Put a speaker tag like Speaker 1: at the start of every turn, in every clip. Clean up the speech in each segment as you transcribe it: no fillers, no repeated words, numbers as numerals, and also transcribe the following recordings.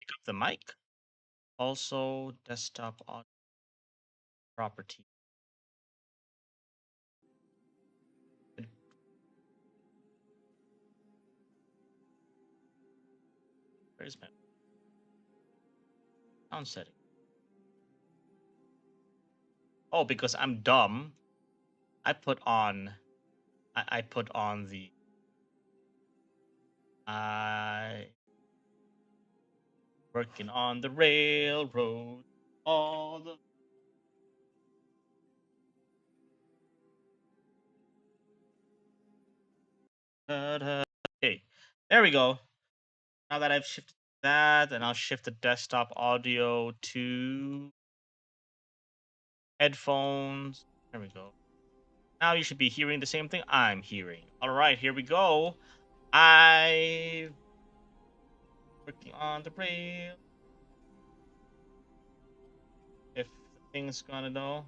Speaker 1: pick up the mic. Also, desktop audio property. Where's my sound setting? Oh, because I'm dumb. I put on. I put on the. I working on the railroad. All the. Okay, there we go. Now that I've shifted that, and I'll shift the desktop audio to headphones. There we go. Now you should be hearing the same thing I'm hearing. All right, here we go. I working on the rail. If the thing's gonna know.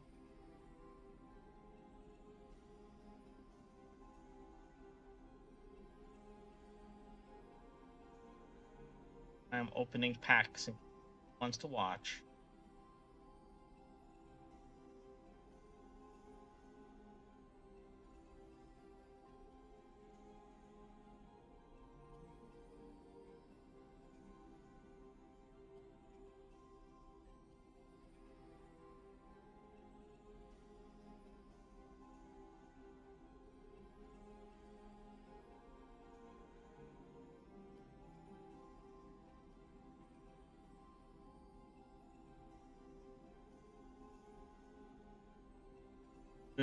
Speaker 1: I'm opening packs and wants to watch.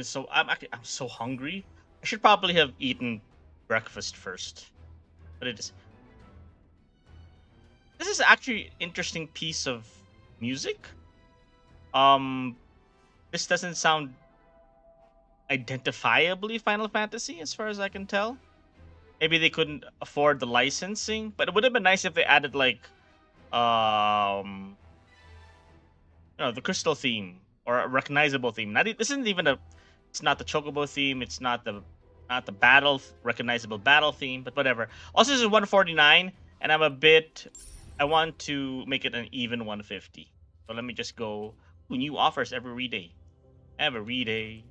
Speaker 1: So I'm so hungry. I should probably have eaten breakfast first. But it is this is actually interesting piece of music. Um this doesn't sound identifiably Final Fantasy as far as I can tell. Maybe they couldn't afford the licensing, but it would have been nice if they added like um the crystal theme or a recognizable theme. This isn't even a. It's not the chocobo theme. It's not the battle recognizable battle theme. But whatever. Also, this is 149, and I'm a bit. I want to make it an even 150. So let me just go. Ooh, new offers every day. Every day.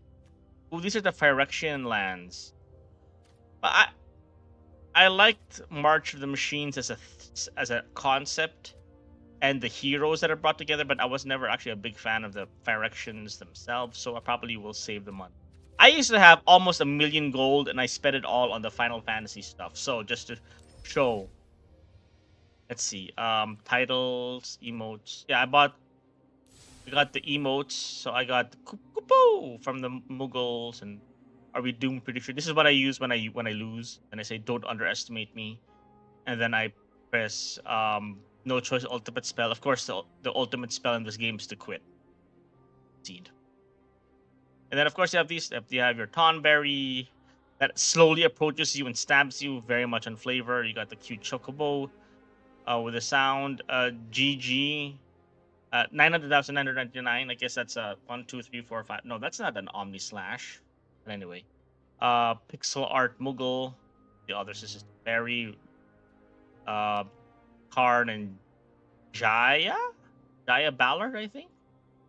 Speaker 1: Ooh, these are the Phyrexian lands. But I liked March of the Machines as a concept and the heroes that are brought together, but I was never actually a big fan of the Phyrexians themselves, so I probably will save the money. I used to have almost 1,000,000 gold, and I spent it all on the Final Fantasy stuff. So just to show, let's see, titles, emotes. Yeah, I got the emotes, so I got the Kupo from the Muggles, and Are We Doomed? Pretty sure this is what I use when I lose, and I say don't underestimate me, and then I press no choice ultimate spell. Of course, the ultimate spell in this game is to quit. Seed. And then of course you have your Tonberry that slowly approaches you and stabs you, very much on flavor. You got the cute Chocobo with the sound. GG. 900,999. I guess that's 1, 2, 3, 4, 5. No, that's not an Omni Slash. But anyway. Pixel Art Moogle. The others is just Berry, Karn, and Jaya? Jaya Ballard, I think.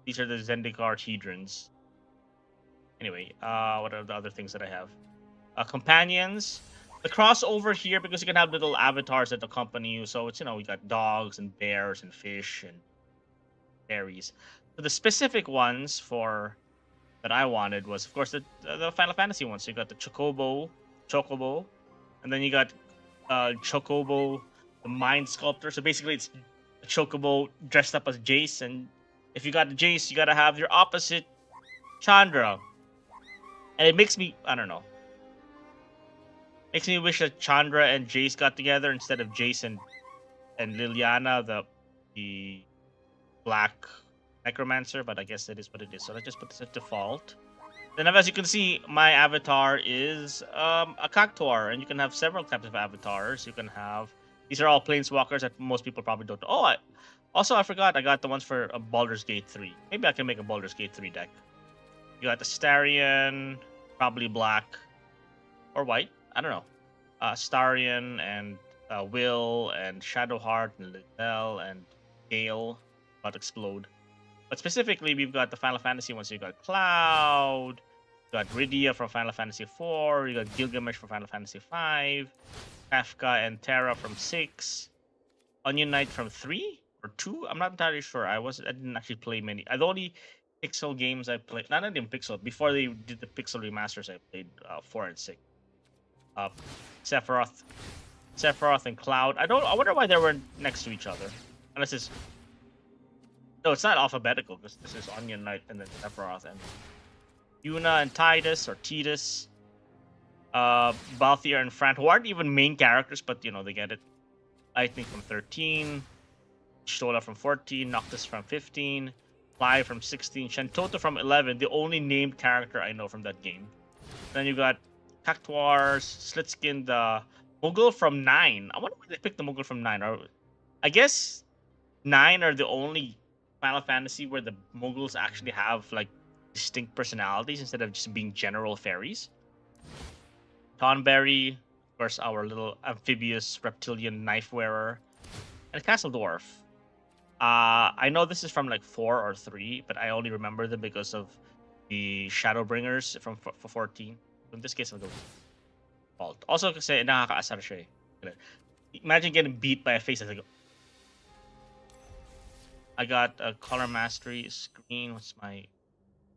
Speaker 1: These are the Zendikar Hedrons. Anyway, what are the other things that I have? Companions. The crossover here, because you can have little avatars that accompany you. So it's, we got dogs and bears and fish and berries. So the specific ones for that I wanted was, of course, the Final Fantasy ones. So you got the Chocobo, and then you got Chocobo, the Mind Sculptor. So basically, it's a Chocobo dressed up as Jace, and if you got the Jace, you gotta have your opposite, Chandra. And it makes me, I don't know, makes me wish that Chandra and Jace got together instead of Jace and Liliana, the black necromancer. But I guess that is what it is. So let's just put this at default. Then, as you can see, my avatar is a Cactuar, and you can have several types of avatars. You can have these are all planeswalkers that most people probably don't know. I forgot I got the ones for a Baldur's Gate 3. Maybe I can make a Baldur's Gate 3 deck. You got the Starion, probably black or white. I don't know. Starion and Will and Shadowheart and Lizelle and Gale about to explode. But specifically, we've got the Final Fantasy ones. So you got Cloud, you got Rydia from Final Fantasy 4, you got Gilgamesh from Final Fantasy 5, Kafka and Terra from 6, Onion Knight from 3 or 2. I'm not entirely sure. I didn't actually play many. The only Pixel games I played, not even Pixel, before they did the Pixel remasters, I played 4 and 6. Sephiroth and Cloud. I wonder why they were next to each other. Unless it's no, it's not alphabetical because this is Onion Knight and then Sephiroth and Yuna and Titus or Titus, Balthier and Fran, who aren't even main characters, but you know they get it. Lightning from 13, Stola from 14, Noctis from 15, Fly from 16, Shantota from 11, the only named character I know from that game. Then you got Cactuars, Slitskin, the Moogle from 9. I wonder why they picked the Moogle from 9. Or I guess 9 are the only Final Fantasy where the Moogles actually have like distinct personalities instead of just being general fairies. Tonberry, of course, our little amphibious reptilian knife wearer, and Castle Dwarf. I know this is from like 4 or 3, but I only remember them because of the Shadowbringers from 14. In this case, I'm the fault. Also, kasi nakakaasar siya eh. Imagine getting beat by a face as I go. I got a color mastery screen. What's my...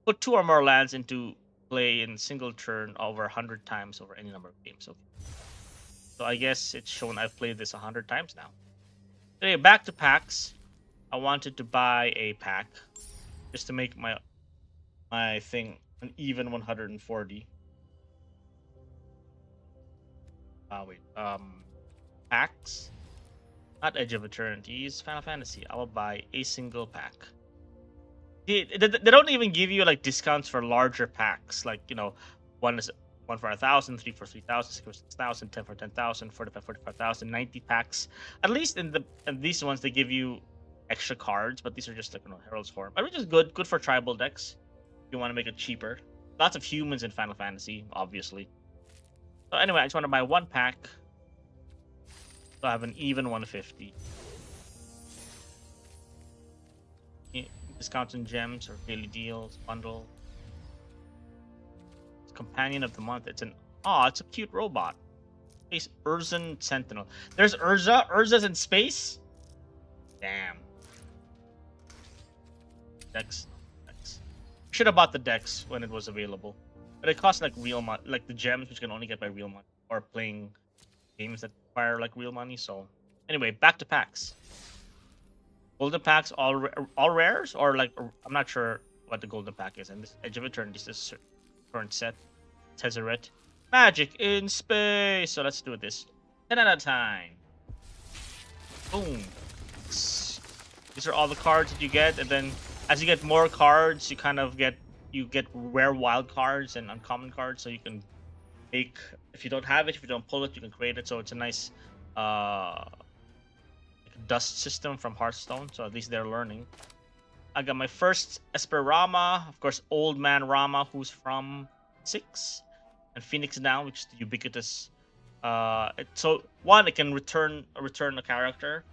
Speaker 1: Put 2 or more lands into play in single turn over 100 times over any number of games. Okay. So I guess it's shown I've played this 100 times now. Anyway, back to packs. I wanted to buy a pack just to make my thing an even 140. Packs. Not Edge of Eternities, Final Fantasy. I will buy a single pack. They don't even give you like discounts for larger packs. Like, you know, one for 1,000, 3 for 3,000, 6 for 6,000, 10 for 10,000, 45,000, 90 packs. At least in these ones they give you extra cards, but these are just like, you know, Herald's Horn. But which is good for tribal decks. If you want to make it cheaper. Lots of humans in Final Fantasy, obviously. So anyway, I just want to buy one pack. So I have an even 150. Discounts and gems or daily deals, bundle. It's Companion of the Month. It's a cute robot. Space Urzen Sentinel. There's Urza. Urza's in space? Damn. Dex. Should have bought the Dex when it was available. But it costs like real money, like the gems, which you can only get by real money, or playing games that require like real money. So anyway, back to packs. Golden packs, all rares, or like I'm not sure what the golden pack is. And this Edge of Eternity, this current set, Tezzeret, Magic in Space. So let's do this 10 at a time. Boom. These are all the cards that you get, and then as you get more cards, you get rare wild cards and uncommon cards. So you can make, if you don't have it, if you don't pull it, you can create it. So it's a nice dust system from Hearthstone, so at least they're learning. I got my first Esper Rama, of course, Old Man Rama, who's from 6, and Phoenix Down, which is the ubiquitous. So one, it can return a character,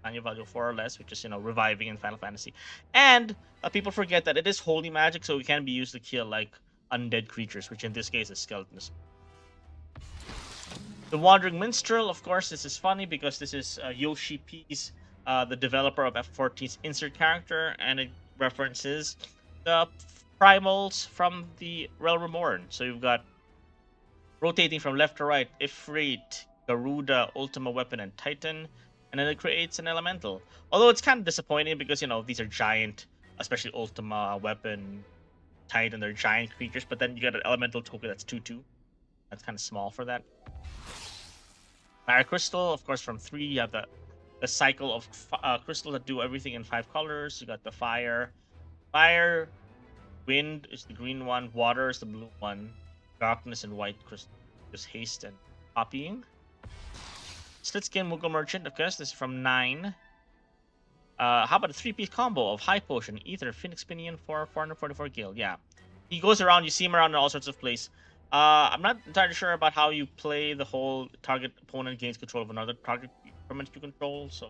Speaker 1: value 4 or less, which is, you know, reviving in Final Fantasy, and people forget that it is holy magic, so it can be used to kill like undead creatures, which in this case is skeletons. The Wandering Minstrel, of course, this is funny because this is Yoshi P's, the developer of F14's insert character, and it references the primals from the Realm Reborn. So you've got rotating from left to right, Ifrit, Garuda, Ultima Weapon, and Titan, and then it creates an elemental. Although it's kind of disappointing because, you know, these are giant, especially Ultima Weapon, Titan, they're giant creatures, but then you get an elemental token that's 2/2. That's kind of small for that. Fire Crystal, of course, from 3, you have the cycle of crystals that do everything in 5 colors. You got the fire. Wind is the green one. Water is the blue one. Darkness and white crystal. Just haste and copying. Slitskin Moogle Merchant, of course, this is from 9. How about a 3-piece combo of High Potion, Ether, Phoenix Pinion for 444 gil? Yeah. He goes around, you see him around in all sorts of places. I'm not entirely sure about how you play the whole target opponent gains control of another target permanent you control, so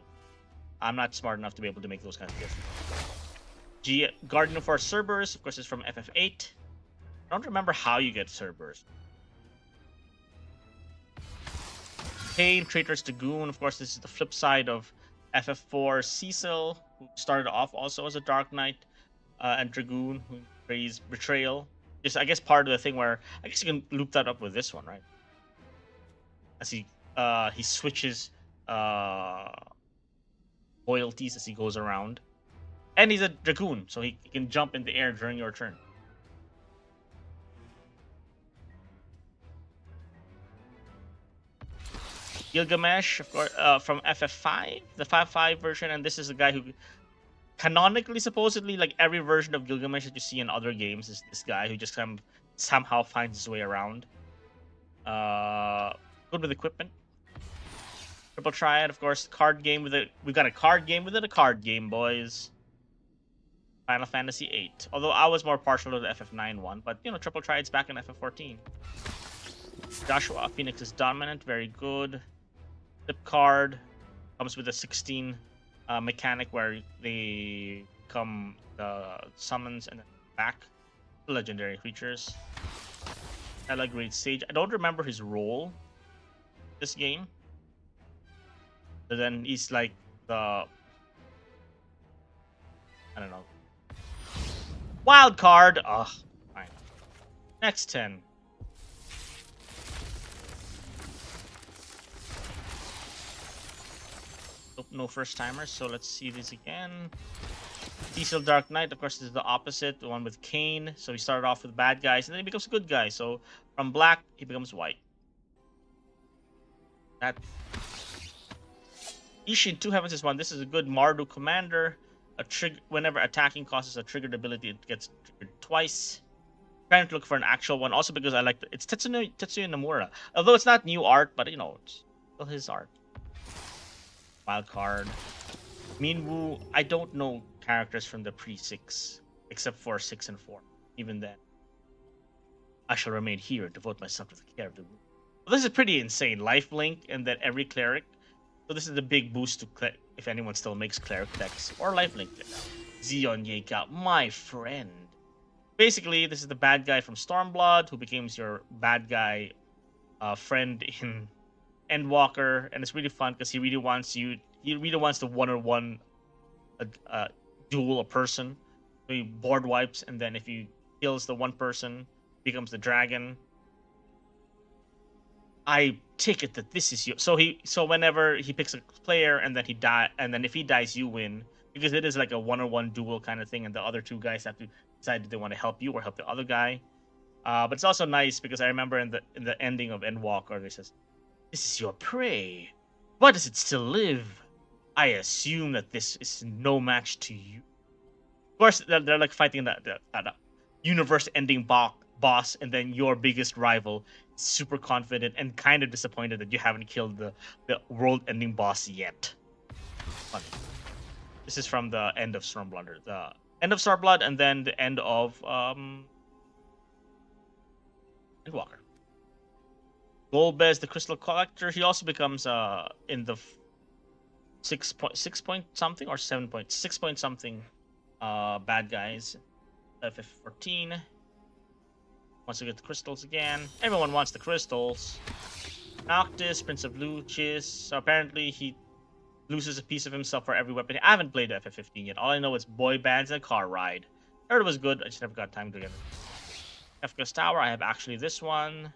Speaker 1: I'm not smart enough to be able to make those kinds of guesses. Guardian for Cerberus, of course, is from FF8. I don't remember how you get Cerberus. Pain, Traitor's Dragoon, of course, this is the flip side of FF4 Cecil, who started off also as a Dark Knight, and Dragoon, who plays Betrayal. Just, I guess, part of the thing where, I guess you can loop that up with this one, right? As he switches loyalties as he goes around. And he's a Dragoon, so he can jump in the air during your turn. Gilgamesh, of course, from FF5, the 5.5 version, and this is the guy who, canonically, supposedly, like every version of Gilgamesh that you see in other games, is this guy who just somehow finds his way around. Good with equipment. Triple Triad, of course, card game with it. We've got a card game within a card game, boys. Final Fantasy VIII. Although I was more partial to the FF9 one, but you know, Triple Triad's back in FF14. Joshua Phoenix is dominant, very good. Flip card comes with a 16 mechanic where they come summons and then back. Legendary creatures. Ella Great Sage. I don't remember his role this game. But then he's like the, I don't know. Wild card. Ugh. Fine. Next 10. No first timers, so let's see this again. Diesel Dark Knight, of course, is the opposite, the one with Kane. So he started off with bad guys, and then he becomes a good guy. So from black, he becomes white. That Ishin Two Heavens is one. This is a good Mardu commander. A trigger whenever attacking causes a triggered ability, it gets triggered twice. Trying to look for an actual one, also because I like it's Tetsuya Nomura. Although it's not new art, but you know, it's still his art. Wild card. Minwoo, I don't know characters from the pre-6, except for 6 and 4. Even then, I shall remain here and devote myself to the care of the room. Well, this is pretty insane. Lifelink, and then every cleric. So this is the big boost to if anyone still makes cleric decks or lifelink decks. Zeon Yeika, my friend. Basically, this is the bad guy from Stormblood who becomes your bad guy friend in Endwalker, and it's really fun because he really wants to one-on-one duel a person. So he board wipes, and then if he kills the one person, becomes the dragon. I take it that this is you. So whenever he picks a player and then he die, and then if he dies, you win, because it is like a one-on-one duel kind of thing, and the other two guys have to decide if they want to help you or help the other guy. But it's also nice because I remember in the ending of Endwalker, it says, "This is your prey. Why does it still live? I assume that this is no match to you." Of course, they're like fighting that universe-ending boss, and then your biggest rival is super confident and kind of disappointed that you haven't killed the world-ending boss yet. Funny. This is from the end of Stormblood, the end of Starblood, and then the end of Endwalker. Golbez, the Crystal Collector, he also becomes in the 6 point something or 7.6 point something bad guys. FF14 wants to get the crystals again. Everyone wants the crystals. Noctis, Prince of Lucis. So apparently he loses a piece of himself for every weapon. I haven't played FF15 yet. All I know is boy bands and a car ride. I heard it was good. I just never got time to get it. Kefka's Tower. I have actually this one.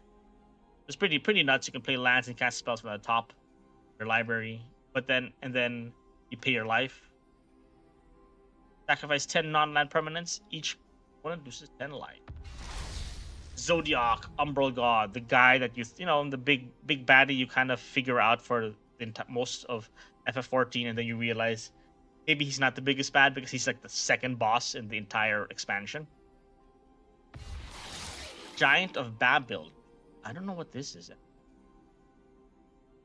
Speaker 1: It's pretty nuts. You can play lands and cast spells from the top of your library, but then you pay your life. Sacrifice 10 non-land permanents. Each opponent loses 10 life. Zodiac, Umbral God, the guy that you know, the big baddie you kind of figure out for most of FF14, and then you realize maybe he's not the biggest bad because he's like the second boss in the entire expansion. Giant of Babel. I don't know what this is.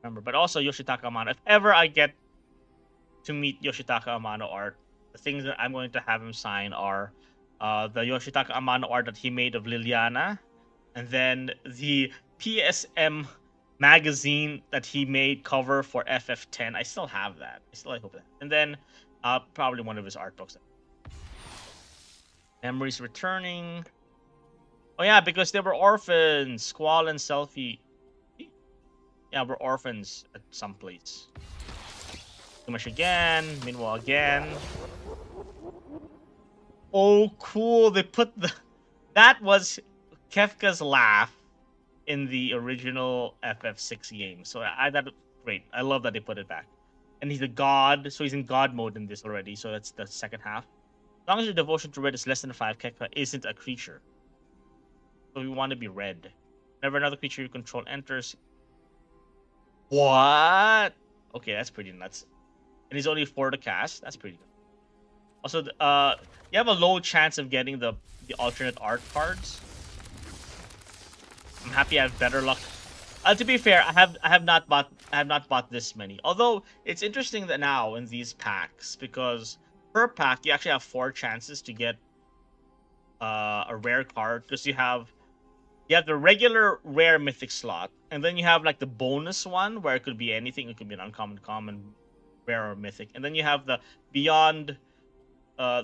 Speaker 1: Remember, but also Yoshitaka Amano. If ever I get to meet Yoshitaka Amano art, the things that I'm going to have him sign are the Yoshitaka Amano art that he made of Liliana, and then the PSM magazine that he made cover for FF10. I still have that. I still hope that. And then probably one of his art books. Memories returning. Oh yeah, because they were orphans. Squall and Selfie. Yeah, we're orphans at some place. Too much again. Meanwhile, again. Oh, cool. They put the... That was Kefka's laugh in the original FF6 game. So I thought, great. I love that they put it back. And he's a god, so he's in god mode in this already. So that's the second half. As long as your devotion to red is less than 5, Kefka isn't a creature. So we want to be red. Whenever another creature you control enters... What? Okay, that's pretty nuts. And he's only 4 to cast. That's pretty good. Also, you have a low chance of getting the alternate art cards. I'm happy I have better luck. To be fair, I have not bought this many. Although it's interesting that now in these packs, because per pack you actually have 4 chances to get a rare card, because you have the regular rare mythic slot, and then you have like the bonus one where it could be anything. It could be an uncommon, common, rare, or mythic, and then you have the beyond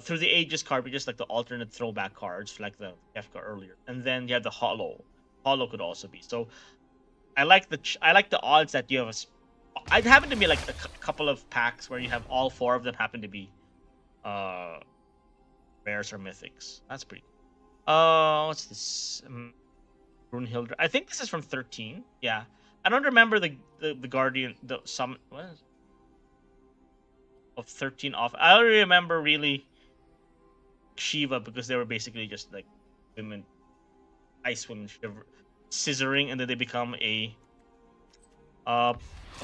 Speaker 1: through the ages card, which is like the alternate throwback cards, like the Kefka earlier, and then you have the hollow. Hollow could also be. So I like the odds that you have I'd happen to be like a couple of packs where you have all 4 of them happen to be rares or mythics. That's pretty cool. What's this? Brunhilde. I think this is from 13. Yeah. I don't remember the Guardian, what is it? Of 13 off. I don't remember really Shiva, because they were basically just like women, ice women scissoring, and then they become a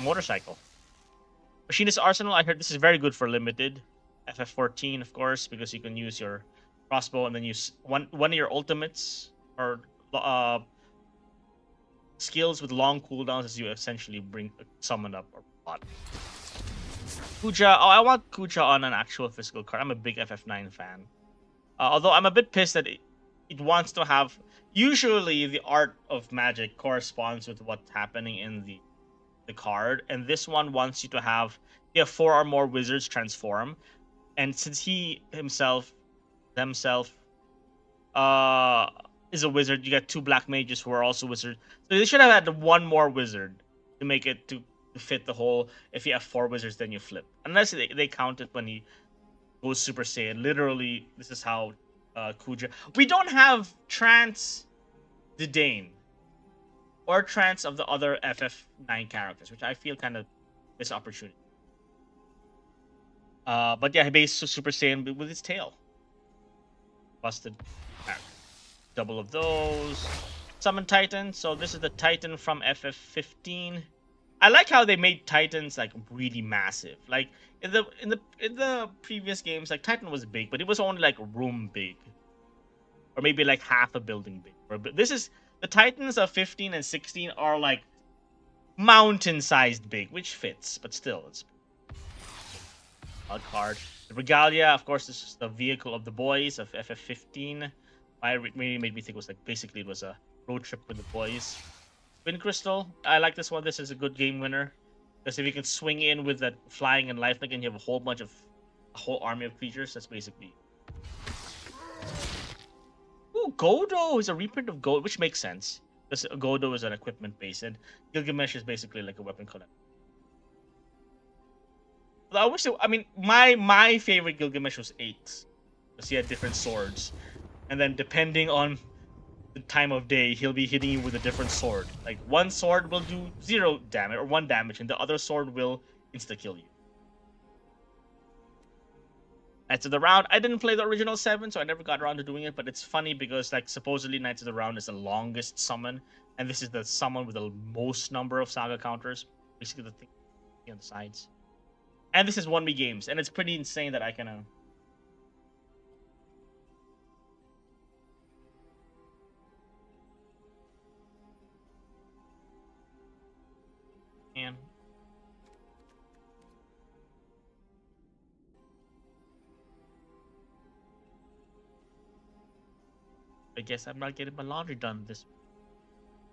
Speaker 1: motorcycle. Machinist Arsenal, I heard this is very good for limited. FF14, of course, because you can use your crossbow and then use one of your ultimates or skills with long cooldowns as you essentially bring summon up or bot. Kuja, oh, I want Kuja on an actual physical card. I'm a big FF9 fan. Although I'm a bit pissed that it wants to have... Usually, the art of magic corresponds with what's happening in the card, and this one wants you to have... You have 4 or more wizards transform, and since he himself is a wizard, you get 2 black mages who are also wizards. So they should have had 1 more wizard to make it to fit the whole. If you have 4 wizards, then you flip. Unless they count it when he goes Super Saiyan. Literally, this is how Kuja... We don't have Trance Didane or Trance of the other FF9 characters, which I feel kind of missed opportunity. But yeah, he based Super Saiyan with his tail. Busted. Double of those. Summon Titan. So this is the Titan from FF15. I like how they made Titans like really massive. Like in the previous games, like Titan was big, but it was only like room big, or maybe like half a building big. But this is the Titans of 15 and 16 are like mountain-sized big, which fits, but still it's a card. The Regalia, of course, this is the vehicle of the boys of FF15. Really made me think it was like basically it was a road trip with the boys. Wind Crystal, I like this one. This is a good game winner. Because if you can swing in with that flying and lifelink and you have a whole army of creatures, that's basically... Ooh, Godo is a reprint of Godo, which makes sense. Because Godo is an equipment base, and Gilgamesh is basically like a weapon collector. I wish I mean, my favorite Gilgamesh was 8. Because he had different swords. And then depending on the time of day, he'll be hitting you with a different sword. Like one sword will do 0 damage or 1 damage, and the other sword will insta-kill you. Knights of the Round, I didn't play the original 7, so I never got around to doing it, but it's funny because like supposedly Knights of the Round is the longest summon, and this is the summon with the most number of saga counters. Basically the thing on the sides. And this is 1v games, and it's pretty insane that I can and I guess I'm not getting my laundry done this week.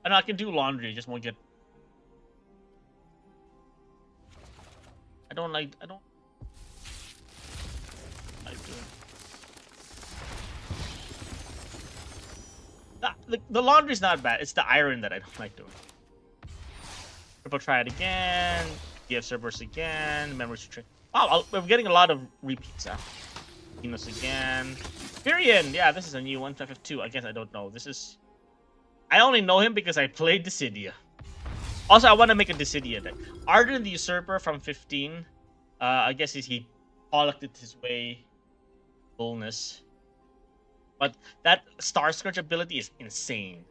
Speaker 1: I know I can do laundry, just won't get. I don't like doing. The laundry's not bad. It's the iron that I don't like doing. Triple try it again. DF Cerberus again. Memory string. Wow, we're getting a lot of repeats now. Venus again. Tyrion! Yeah, this is a new one. FF2. I guess I don't know. This is. I only know him because I played Dissidia. Also, I want to make a Dissidia deck. Arden the Usurper from 15. I guess he collected his way. Fullness. But that Star Scourge ability is insane.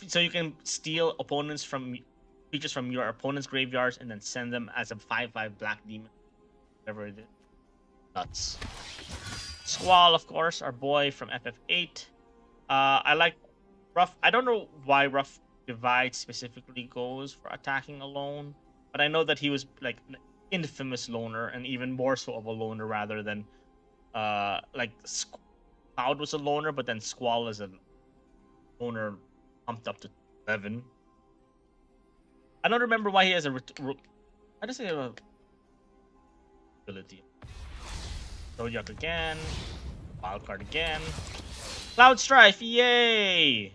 Speaker 1: So you can steal opponents from creatures from your opponent's graveyards and then send them as a 5/5 black demon. Whatever it is. Nuts. Squall, of course, our boy from FF8. I like Rough. I don't know why Rough Divide specifically goes for attacking alone, but I know that he was like an infamous loner, and even more so of a loner rather than like Cloud was a loner, but then Squall is a loner pumped up to 11. I don't remember why he has a. I just say a ability. Zodiac again. Wildcard again. Cloud Strife, yay!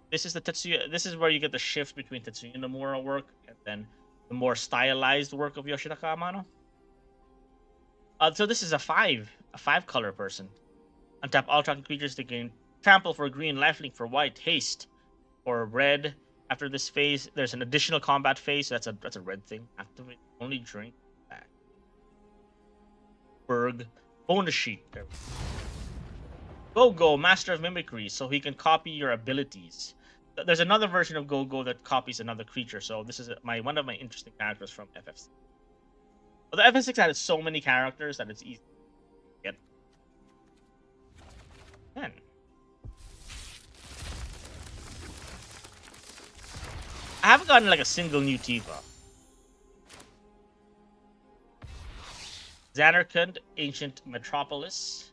Speaker 1: This is the Tetsuya. This is where you get the shift between Tetsuya Nomura work and then the more stylized work of Yoshitaka Amano. So this is a 5 color person. Untap all tracking creatures to gain trample for green, lifelink for white, haste for red. After this phase, there's an additional combat phase. So that's a red thing. Activate only drink back. Berg bonus sheet. Go-Go, Master of Mimicry, so he can copy your abilities. There's another version of Go-Go that copies another creature, so this is one of my interesting characters from FF6. But the FF6 had so many characters that it's easy to get. 10. I haven't gotten like a single new Tifa. Xanarkand, Ancient Metropolis.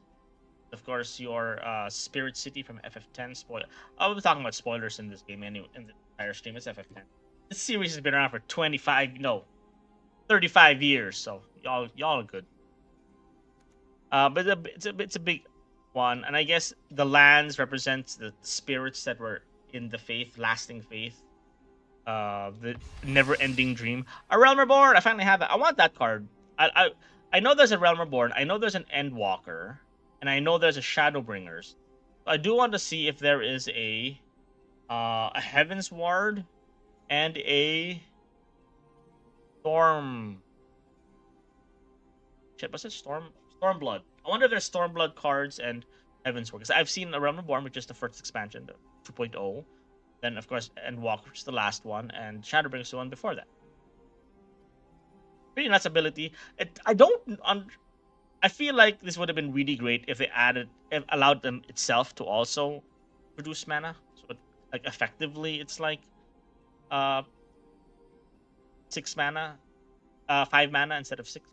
Speaker 1: Of course, your Spirit City from FF10. Spoiler. I'll be talking about spoilers in this game anyway. In the entire stream, it's FF10. This series has been around for 35 years. So y'all are good. But it's a big one, and I guess the lands represents the spirits that were in the faith, lasting faith. The never-ending dream. A Realm Reborn. I finally have that. I want that card. I know there's a Realm Reborn. I know there's an Endwalker. And I know there's a Shadowbringers. I do want to see if there is a Heaven's Ward and a Storm. Shit, what's it? Stormblood. I wonder if there's Stormblood cards and Heaven's Ward. Because I've seen a Realm Reborn, which is the first expansion, the 2.0. Then, of course, Endwalker, which is the last one. And Shadowbringers, the one before that. Pretty nuts ability. I feel like this would have been really great if they allowed them itself to also produce mana. So, like, effectively, it's like 6 mana, 5 mana instead of 6.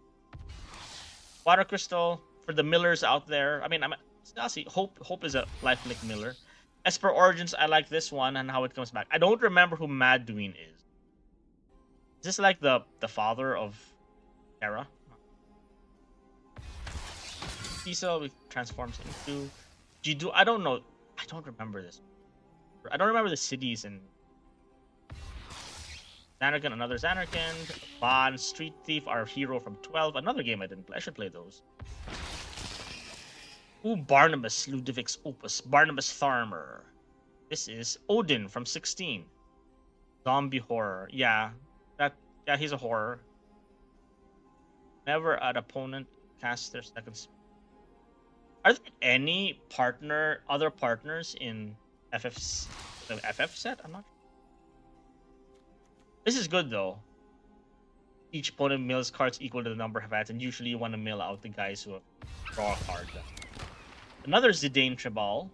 Speaker 1: Water Crystal for the millers out there. I mean, I'll see. Hope is a lifelink miller. Esper Origins, I like this one and how it comes back. I don't remember who Madween is. Is this like the father of Terra? Diesel transforms into Jidu. I don't know. I don't remember this. I don't remember the cities in Xanarkand, another Xanarkand. Ban, Street Thief, our hero from 12. Another game I didn't play. I should play those. Ooh, Barnabas, Ludovic's Opus. Barnabas Tharmer. This is Odin from 16. Zombie horror. Yeah, he's a horror. Never an opponent cast their second spell. Are there any other partners in the FF set? I'm not sure. This is good though. Each opponent mills cards equal to the number of hats, and usually you want to mill out the guys who draw a card. Another Zidane Tribal.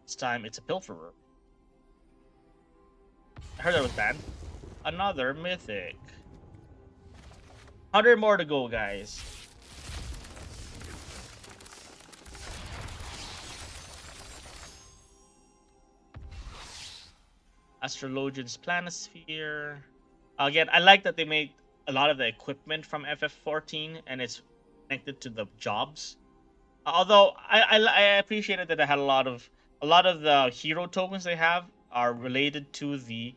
Speaker 1: This time it's a Pilferer. I heard that was bad. Another Mythic. 100 more to go, guys. Astrologian's Planisphere. Again, I like that they made a lot of the equipment from FF14 and it's connected to the jobs. Although I appreciated that they had a lot of the hero tokens they have are related to the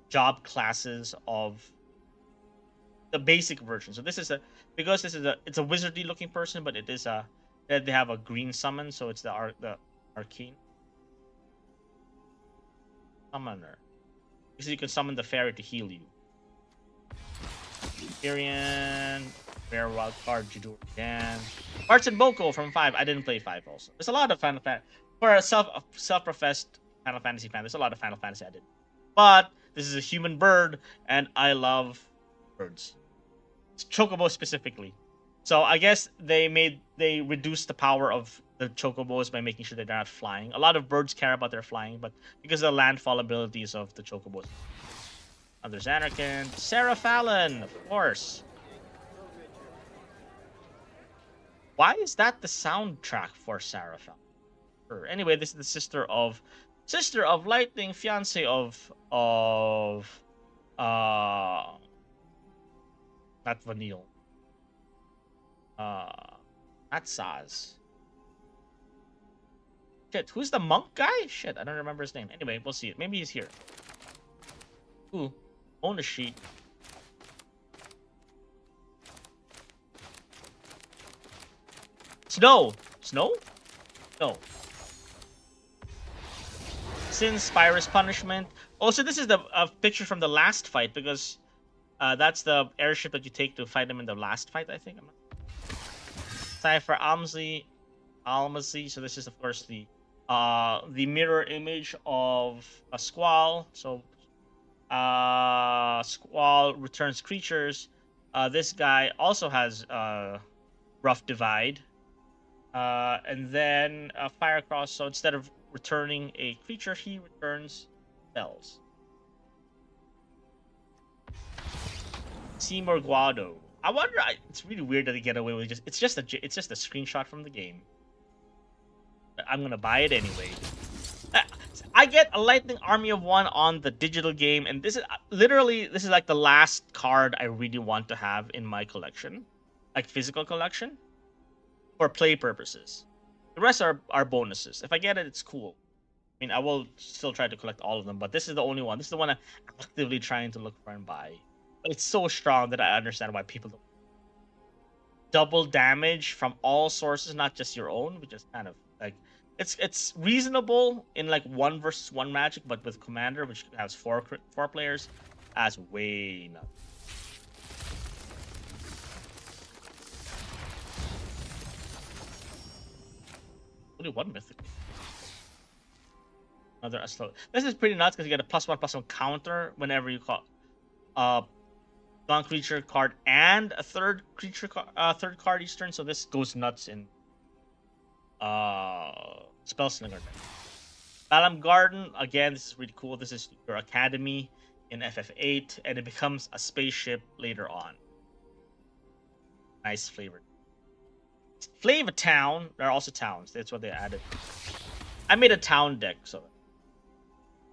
Speaker 1: job classes of the basic version. So this is a because this is a it's a wizardy looking person, but it is a they have a green summon, so it's the arcane summoner. Because you can summon the fairy to heal you. Tyrion, Rare Wild Card, Jidur again. Arts and Boko from 5. I didn't play 5 also. There's a lot of Final Fantasy. For a self-professed Final Fantasy fan, there's a lot of Final Fantasy I did. But this is a human bird, and I love birds. It's Chocobo specifically. So I guess they reduced the power of the Chocobos by making sure that they're not flying. A lot of birds care about their flying, but because of the landfall abilities of the Chocobos. There's Anakin. Sarah Fallon, of course. Why is that the soundtrack for Sarah Fallon? Anyway, this is the sister of Lightning, fiance of not Vanille. Not Saz. Shit, who's the monk guy? Shit, I don't remember his name. Anyway, we'll see it. Maybe he's here. Ooh. On the sheet. Snow. Snow? No. Sin, Spyrus Punishment. Also, this is the picture from the last fight because that's the airship that you take to fight him in the last fight, I think. Cypher Almsey. So this is, of course, the mirror image of a Squall. So Squall returns creatures. This guy also has Rough Divide. And then Firecross. So instead of returning a creature, he returns spells. Seymour Guado. I wonder. It's really weird that they get away with it's just a screenshot from the game. I'm gonna buy it anyway. I get a Lightning Army of One on the digital game, and this is like the last card I really want to have in my collection, like physical collection, for play purposes. The rest are bonuses. If I get it, it's cool. I mean, I will still try to collect all of them, but this is the only one. This is the one I'm actively trying to look for and buy. But it's so strong that I understand why people don't. Double damage from all sources, not just your own, which is kind of like it's reasonable in like 1 versus 1 Magic, but with Commander, which has four players, that's way enough. Only 1 mythic. Another Aslo. This is pretty nuts because you get a +1/+1 counter whenever you call non-creature card and a third card each turn. So this goes nuts in Spellslinger. Balam Garden, again, this is really cool. This is your academy in FF8, and it becomes a spaceship later on. Nice flavor. Flavor Town, there are also towns. That's what they added. I made a town deck, so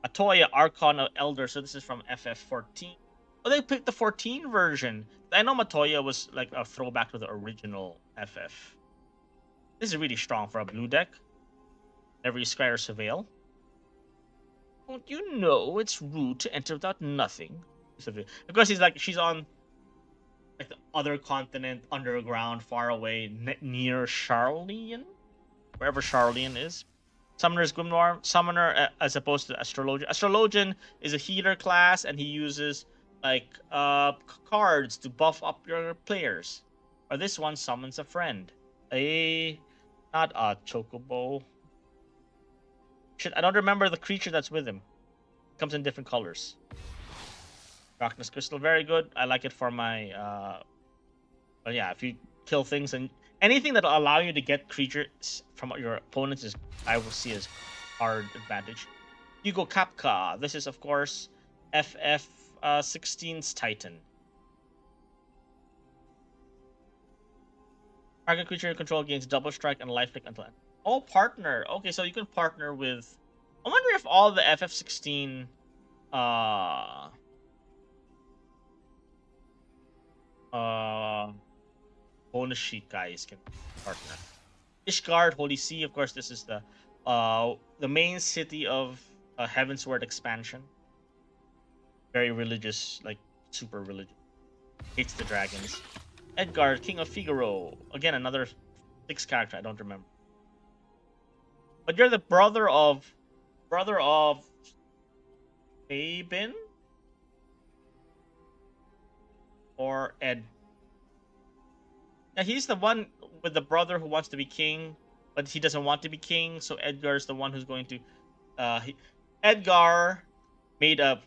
Speaker 1: Atoya Archon of Elder, so this is from FF14. Oh, they picked the 14 version. I know Matoya was like a throwback to the original FF. This is really strong for a blue deck. Whenever you scry or surveil. Don't you know it's rude to enter without nothing? Because she's on like the other continent, underground, far away, near Sharlayan, wherever Sharlayan is. Summoner's Grimoire, Summoner as opposed to Astrologian. Astrologian is a healer class, and he uses like cards to buff up your players. Or this one summons a friend. Not a Chocobo. Shit, I don't remember the creature that's with him. It comes in different colors. Darkness Crystal, very good. I like it for my but yeah, if you kill things and anything that'll allow you to get creatures from your opponents is I will see as hard advantage. Hugo Kapka. This is of course FF16's Titan. Target creature you control gains double strike and lifelink until end. Oh, partner. Okay, so you can partner with. I wonder if all the FF16 Uh, uh, bonus sheet guys can partner. Ishgard, Holy See. Of course, this is the main city of Heavensward expansion. Very religious, like super religious. Hates the dragons. Edgar, King of Figaro. Again, another 6 character. I don't remember. But you're the brother of Fabin or Ed. Yeah, he's the one with the brother who wants to be king, but he doesn't want to be king. So Edgar is the one who's going to. Edgar made a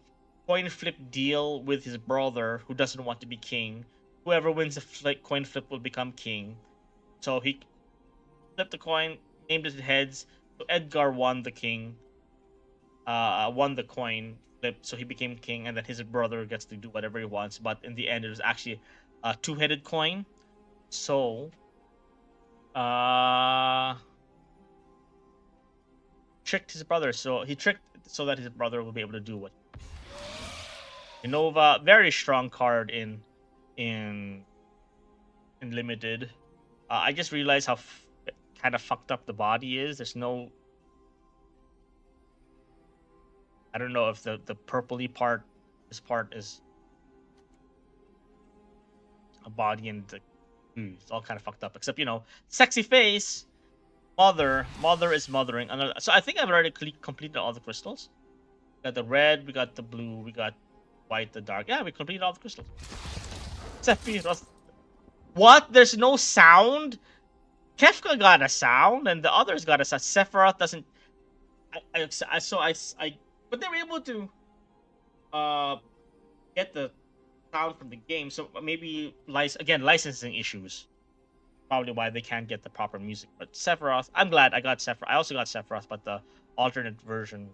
Speaker 1: coin flip deal with his brother who doesn't want to be king. Whoever wins the coin flip will become king. So he flipped the coin, named it heads. So Edgar won the king. Won the coin flip, so he became king, and then his brother gets to do whatever he wants. But in the end, it was actually a two-headed coin. So, uh, tricked his brother. So he tricked so that his brother will be able to do what. Innova, very strong card in limited. I just realized how kind of fucked up the body is. There's no. I don't know if the purpley part, this part is a body and it's all kind of fucked up. Except sexy face. Mother is mothering. Another. So I think I've already completed all the crystals. We got the red, we got the blue, we got white, the dark. Yeah, we completed all the crystals. Sephiroth. What? There's no sound? Kefka got a sound, and the others got a sound. Sephiroth doesn't. But they were able to uh get the sound from the game. So maybe licensing issues. Probably why they can't get the proper music. But Sephiroth, I'm glad I got Sephiroth. I also got Sephiroth, but the alternate version.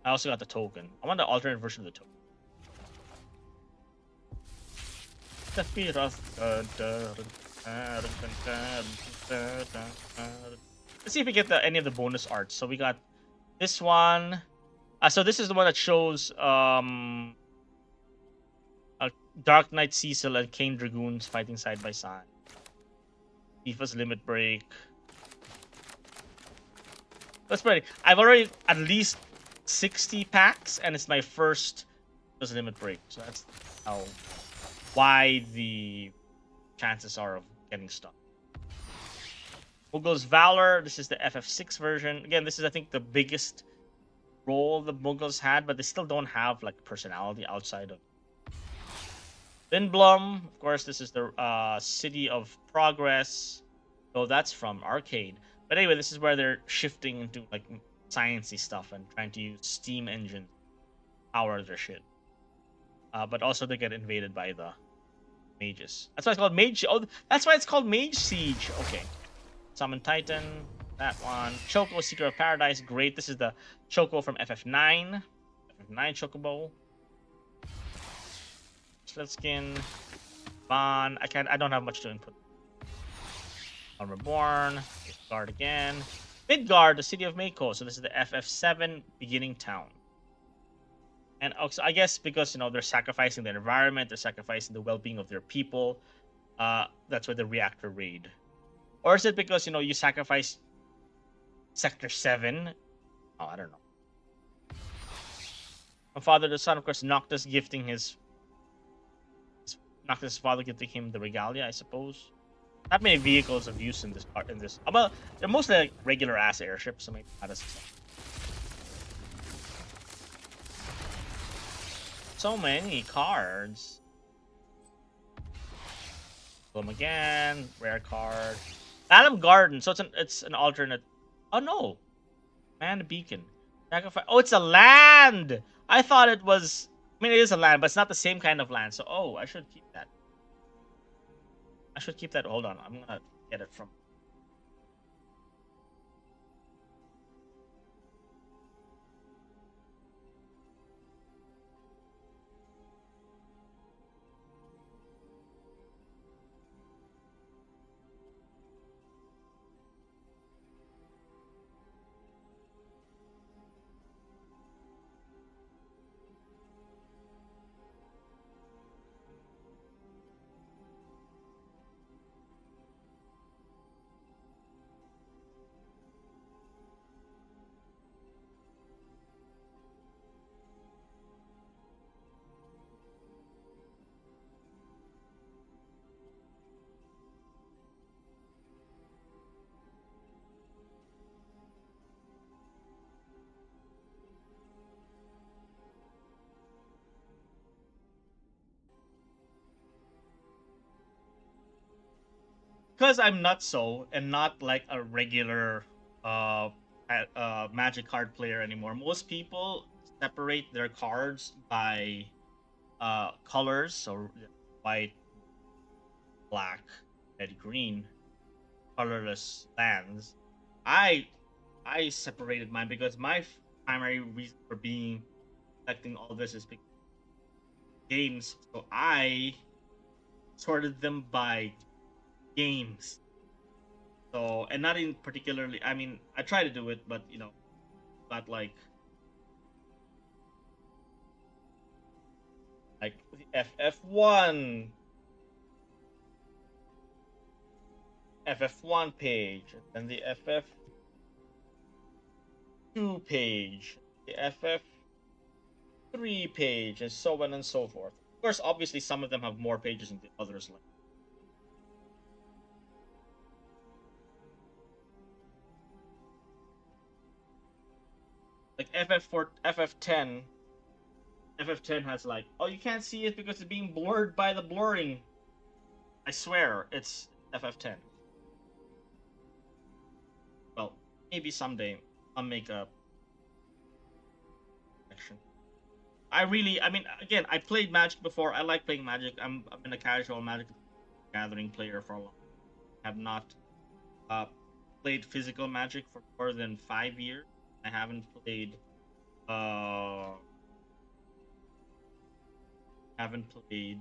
Speaker 1: I also got the token. I want the alternate version of the token. Sephiroth. Let's see if we get any of the bonus arts. So we got this one. So this is the one that shows Dark Knight Cecil and Kane Dragoons fighting side by side. Tifa's Limit Break. That's pretty. I've already at least 60 packs, and it's my first Tifa's Limit Break. So that's why the chances are of getting stuck. Mughals Valor. This is the FF6 version. Again, this is I think the biggest role the Mughals had, but they still don't have like personality outside of Lindblum. Of course, this is the City of Progress. So that's from Arcade. But anyway, this is where they're shifting into like sciencey stuff and trying to use steam engine power their shit. But also they get invaded by the mages. That's why it's called Mage. Oh, that's why it's called Mage Siege. Okay. Summon Titan. That one. Choco Seeker of Paradise. Great. This is the Choco from FF9. FF9 Chocobo. Skin. Von. I don't have much to input. Reborn. Guard again. Midgard, the city of Mako. So this is the FF7 beginning town. And also, I guess because they're sacrificing the environment, they're sacrificing the well-being of their people. That's why the reactor raid. Or is it because you sacrifice Sector 7? Oh, I don't know. From father to son, of course, Noctis gifting Noctis' father gifting him the regalia, I suppose. Not many vehicles of use in this part. Well, they're mostly like regular ass airships, so maybe not as. So many cards. Bloom again, rare card. Adam Garden. So it's an alternate. Oh no, Man Beacon. Sacrifice. Oh, it's a land. I thought it was. I mean, it is a land, but it's not the same kind of land. So I should keep that. Hold on, I'm gonna get it from. because I'm not so and not like a regular Magic card player anymore. Most people separate their cards by colors, so white, black, red, green, colorless lands. I I separated mine because my primary reason for being collecting all this is because games. So I sorted them by games. So, and not in particularly. I mean, I try to do it, but not like the FF1, FF1 page, and then the FF2 page, the FF3 page, and so on and so forth. Of course, obviously, some of them have more pages than the others. Like FF4, FF10, FF10 has like, oh, you can't see it because it's being blurred by the blurring. I swear, it's FF10. Well, maybe someday I'll make a section. I mean, again, I played Magic before. I like playing Magic. I've been a casual Magic Gathering player for a long. Have not uh, played physical Magic for more than 5 years. I haven't played uh haven't played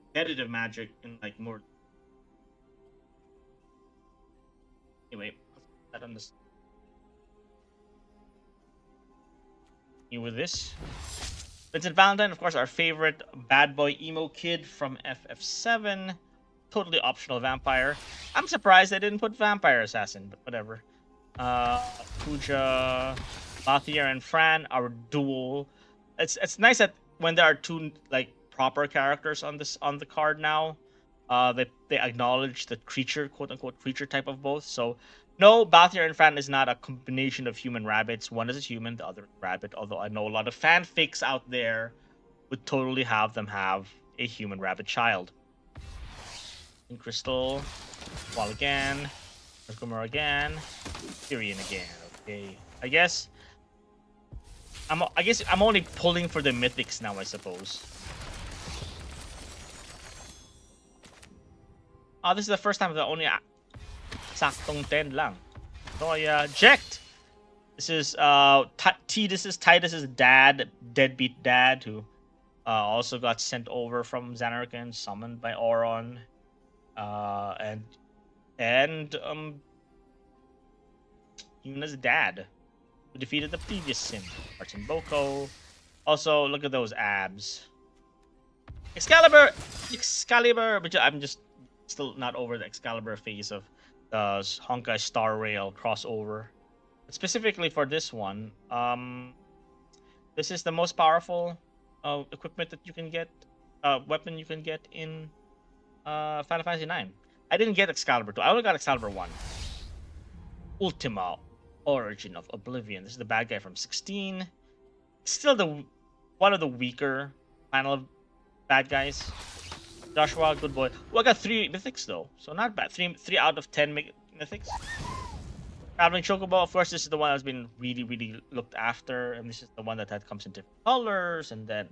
Speaker 1: competitive Magic in like more. Anyway, that on this. You with this? Vincent Valentine, of course, our favorite bad boy emo kid from FF7. Totally optional vampire. I'm surprised they didn't put vampire assassin, but whatever. Pooja, Bathier, and Fran, our duel. It's nice that when there are two like proper characters on the card now, they acknowledge the creature, quote unquote creature type of both. So no, Bathier and Fran is not a combination of human rabbits. One is a human, the other is a rabbit. Although I know a lot of fanfics out there would totally have them have a human rabbit child. In Crystal, Wall again, Gomor again, Tyrion again. Okay, I guess I'm only pulling for the mythics now, I suppose. Oh, this is the first time that only saktong 10 lang. So I eject. This is Titus's dad, deadbeat dad, who also got sent over from Xanarkand, summoned by Auron, and Yuna's dad, who defeated the previous Sim, Martin Boko. Also, look at those abs. Excalibur, but I'm just still not over the Excalibur phase of the Honkai Star Rail crossover. But specifically for this one, this is the most powerful equipment that you can get, weapon you can get in Final Fantasy IX. I didn't get Excalibur 2. I only got Excalibur 1. Ultima, Origin of Oblivion. This is the bad guy from 16. Still one of the weaker final bad guys. Joshua, good boy. Well, I got 3 mythics though, so not bad. 3 out of 10 mythics. Traveling Chocobo, of course, this is the one that's been really looked after, and this is the one that comes in different colors and then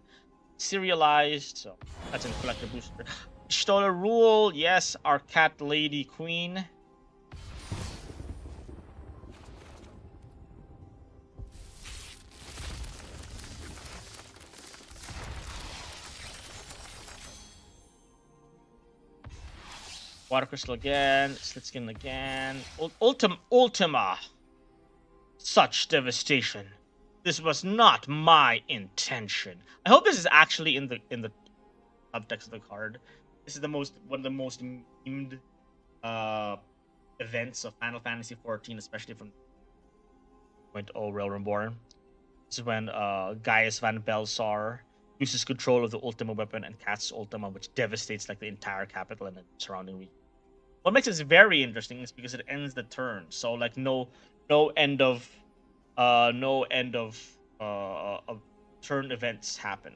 Speaker 1: serialized. So that's in collector booster. Stoller Rule, yes, our cat lady queen. Water Crystal again, Slitskin again. Ultima. Such devastation. This was not my intention. I hope this is actually in the subtext of the card. This is one of the most memed events of Final Fantasy XIV, especially from 2.0 Realm Reborn. This is when Gaius Van Belsar uses control of the Ultima weapon and casts Ultima, which devastates like the entire capital and the surrounding region. What makes this very interesting is because it ends the turn, so like no end of turn events happen.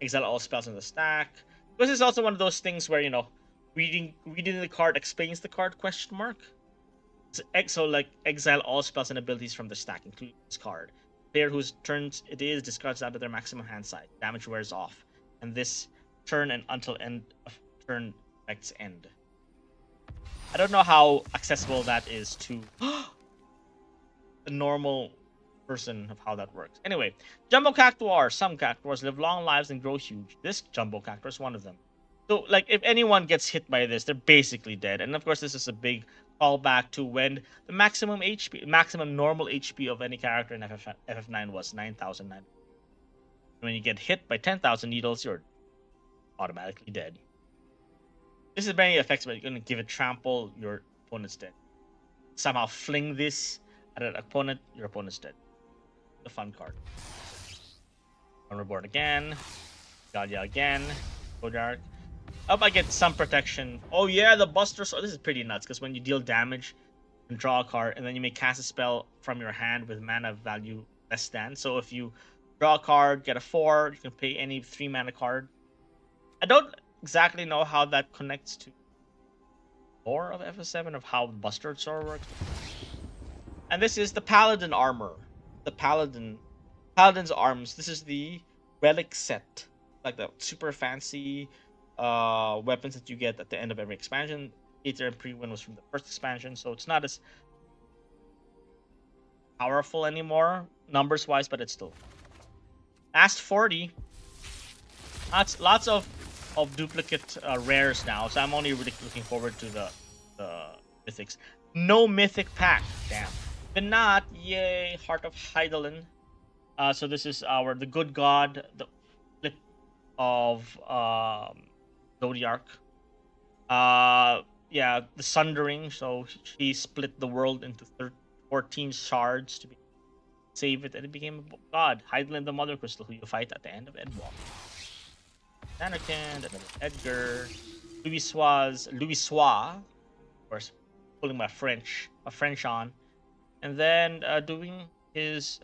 Speaker 1: Exile all spells in the stack. This is also one of those things where Reading the card explains the card, question mark. So like exile all spells and abilities from the stack, including this card. Player whose turns it is discards out of their maximum hand size. Damage wears off. And this turn and until end of turn effects end. I don't know how accessible that is to the normal person of how that works. Anyway, Jumbo Cactuar. Some Cactuars live long lives and grow huge. This Jumbo Cactuar is one of them. So, like, if anyone gets hit by this, they're basically dead. And of course, this is a big callback to when the maximum normal HP of any character in FF9 was 9,009. When you get hit by 10,000 needles, you're automatically dead. This is very effective, but you're going to give it trample, your opponent's dead. Somehow fling this at an opponent, your opponent's dead. The fun card. Reborn again. Galia again. Godark. Up, I get some protection. Oh yeah, the Buster Sword. This is pretty nuts, because when you deal damage, you can draw a card, and then you may cast a spell from your hand with mana value less than. So if you draw a card, get a 4, you can pay any 3 mana card. I don't exactly know how that connects to lore of FF7, of how Buster Sword works. And this is the Paladin armor. The Paladin's arms. This is the relic set. Like the super fancy weapons that you get at the end of every expansion. Aether and Pre-Win was from the first expansion, so it's not as powerful anymore, numbers-wise, but it's still. Last 40. Lots of duplicate rares now, so I'm only really looking forward to the mythics. No mythic pack. Damn. Venat, yay, Heart of Hydaelyn. So this is the good god, the flip of Zodiark. Yeah, the Sundering. So she split the world into 14 shards to save it, and it became a god. Hydaelyn, the Mother Crystal, who you fight at the end of Endwalker. Anakin, another Edgar, Louisoix, of course, pulling my French on. And then doing his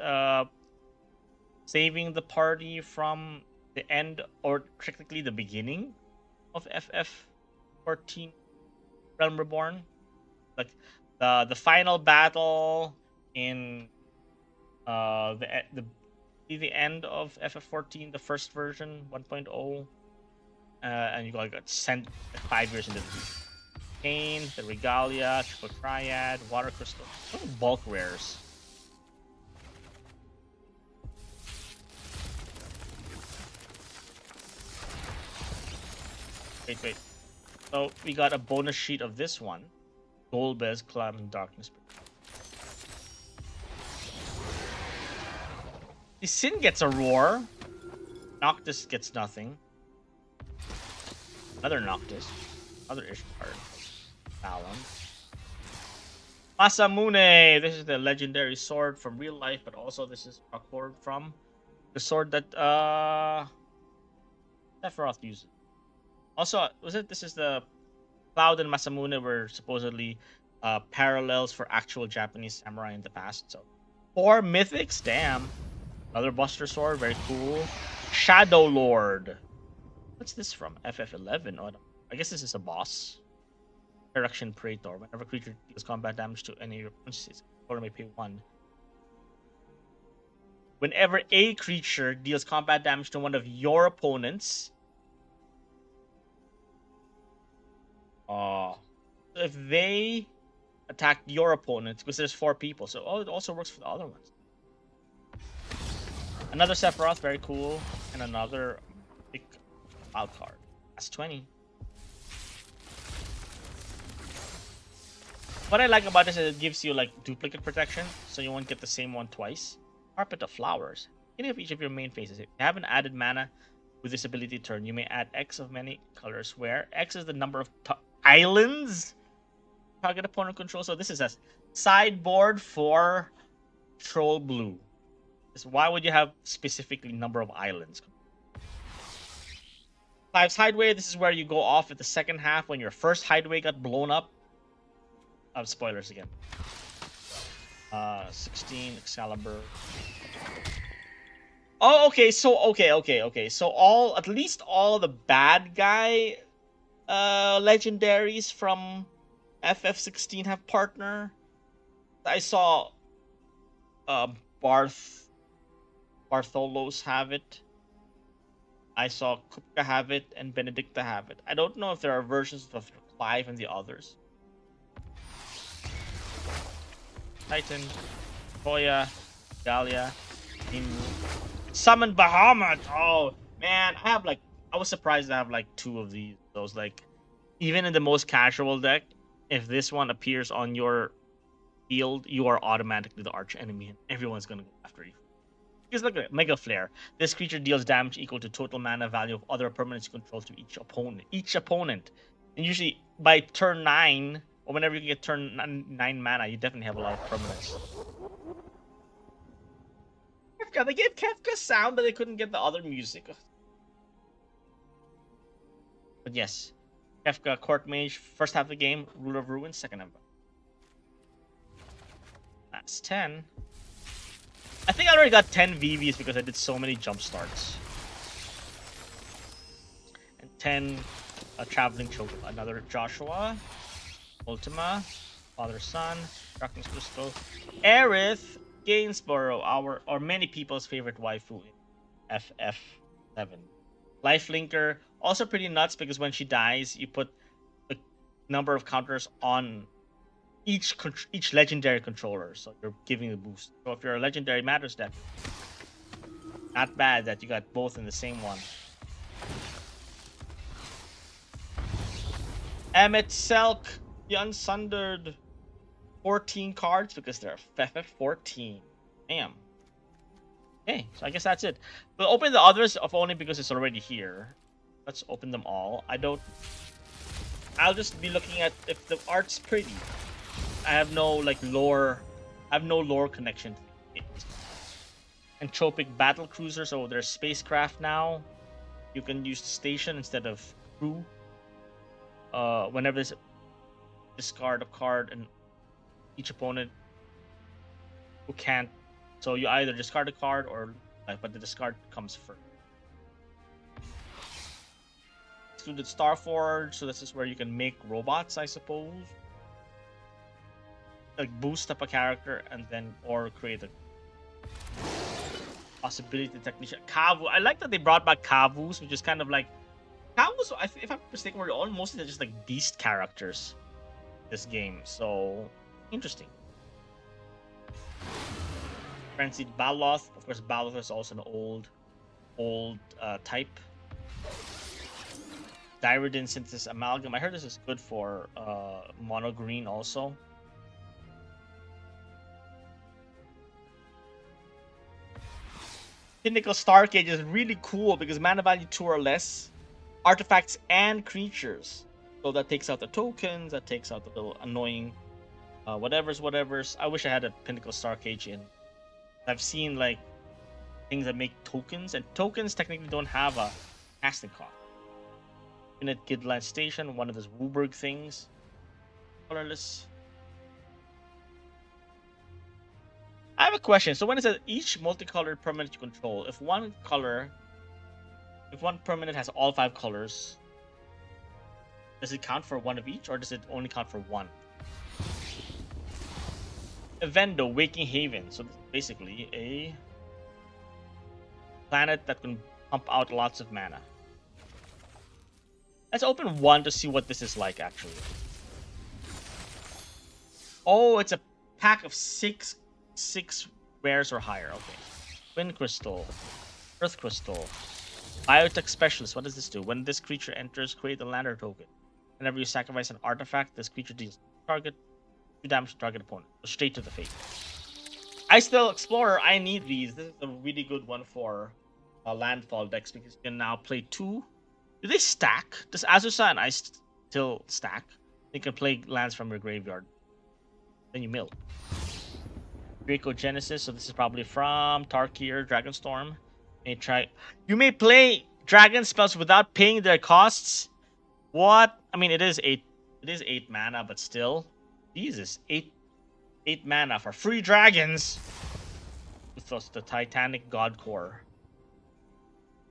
Speaker 1: saving the party from the end, or technically the beginning of FF14 Realm Reborn. Like the final battle in the end of FF14, the first version 1.0, and you got sent 5 years into the future. Pain, the Regalia, Triple Triad, Water Crystal. Bulk rares. Wait. So we got a bonus sheet of this one. Golbez, Clam, and Darkness. The Sin gets a roar. Noctis gets nothing. Another Noctis. Another Ishtar. Talon. Masamune. This is the legendary sword from real life, but also this is a sword from the sword that Sephiroth uses. Also, this is the Cloud and Masamune were supposedly parallels for actual Japanese samurai in the past. So 4 mythics, damn. Another Buster Sword, very cool. Shadow Lord. What's this from? FF11. Oh, I guess this is a boss. Direction Praetor. Whenever creature deals combat damage to any of your opponents, or may pay 1. Whenever a creature deals combat damage to one of your opponents, if they attack your opponents, because there's 4 people, so it also works for the other ones. Another Sephiroth, very cool, and another big wild card. That's 20. What I like about this is it gives you like duplicate protection, so you won't get the same one twice. Carpet of Flowers. Beginning of each of your main phases, if you have an added mana with this ability turn, you may add X of many colors, where X is the number of islands target opponent control. So this is a sideboard for Troll Blue. Why would you have specifically number of islands? Clive's Hideaway. This is where you go off at the second half when your first hideaway got blown up. Spoilers again. 16 Excalibur. Oh, okay. So okay. So at least all the bad guy legendaries from FF16 have partner. I saw Barth Bartholos have it. I saw Kupka have it and Benedicta have it. I don't know if there are versions of Clive and the others. Titan, Koya, Galia, Ninmu. Summon Bahamut! Oh man, I was surprised to have like 2 of these. Those like even in the most casual deck, if this one appears on your field, you are automatically the arch enemy and everyone's gonna go after you. Because look at it, Mega Flare. This creature deals damage equal to total mana value of other permanents you control to each opponent. And usually by turn 9, or whenever you get turn 9 mana, you definitely have a lot of permanents. Kefka, they gave Kefka sound, but they couldn't get the other music. But yes, Kefka, Court Mage, first half of the game, Ruler of Ruin, second half. Last 10. I think I already got 10 VVs because I did so many jump starts. And 10 Traveling Children. Another Joshua, Ultima, Father-Son, Darkness Crystal, Aerith, Gainsborough, or many people's favorite waifu in FF7. Lifelinker, also pretty nuts because when she dies, you put the number of counters on each legendary controller, so you're giving a boost. So if you're a legendary Matters deck, not bad that you got both in the same one. Emmet Selk, the Unsundered, 14 cards because they're FF14. Damn. Okay, so I guess that's it. We'll open the others of only because it's already here. Let's open them all. I'll just be looking at if the art's pretty. I have no lore. I have no lore connection to it. Entropic battle cruiser, so there's spacecraft now. You can use station instead of crew. Whenever there's discard a card and each opponent who can't. So you either discard a card or but the discard comes first. Excluded Starforge, so this is where you can make robots, I suppose. Like boost up a character and then or create a possibility technician. Kavu. I like that they brought back Kavus, which is kind of like Kavus. If I'm mistaken, were all mostly just like beast characters. This game, so interesting. Frenzied Baloth. Of course, Baloth is also an old type. Dyriden Synthesis Amalgam. I heard this is good for mono green also. Pinnacle Starcade is really cool because mana value 2 or less, artifacts and creatures. So that takes out the tokens, that takes out the little annoying whatevers. I wish I had a Pinnacle Starcade in. I've seen like things that make tokens, and tokens technically don't have a casting cost. Infinite Gidland Station, one of those Wooburg things. Colorless. I have a question. So when it says each multicolored permanent you control, if one permanent has all 5 colors, does it count for one of each, or does it only count for one? Evendo, Waking Haven. So basically a planet that can pump out lots of mana. Let's open one to see what this is like, actually. Oh, it's a pack of six rares or higher. Okay. Twin Crystal, Earth Crystal, Biotech Specialist. What does this do? When this creature enters, create a lander token. Whenever you sacrifice an artifact, this creature deals target 2 damage to target opponent. So straight to the face. Ice Still Explorer. I need these. This is a really good one for landfall decks because you can now play 2. Do they stack? Does Azusa and Ice still stack? You can play lands from your graveyard. Then you mill. Draco Genesis, so this is probably from Tarkir, Dragonstorm. You may play dragon spells without paying their costs. What? I mean, it is 8 mana, but still. Jesus, 8 mana for free dragons. With the Titanic God Core.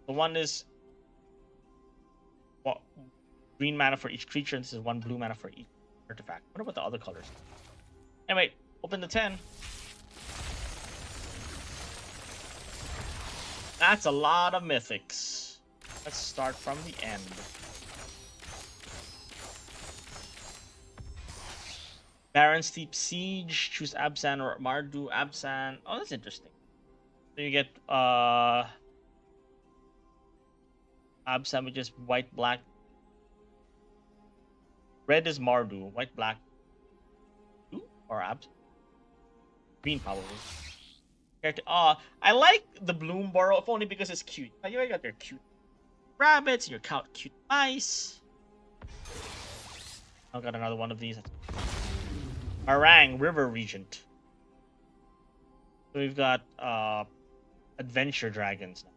Speaker 1: The one is green mana for each creature, and this is 1 blue mana for each artifact. I wonder what the other colors are. Anyway, open the 10. That's a lot of mythics. Let's start from the end. Baron Steep Siege, choose Abzan or Mardu. Abzan. Oh, that's interesting. So you get Abzan, which is white, black. Red is Mardu, white, black. Blue or Abzan? Green, probably. I like the Bloom Burrow, if only because it's cute. You got your cute rabbits, your cute mice. I got another one of these. Marang, River Regent. So we've got Adventure Dragons now.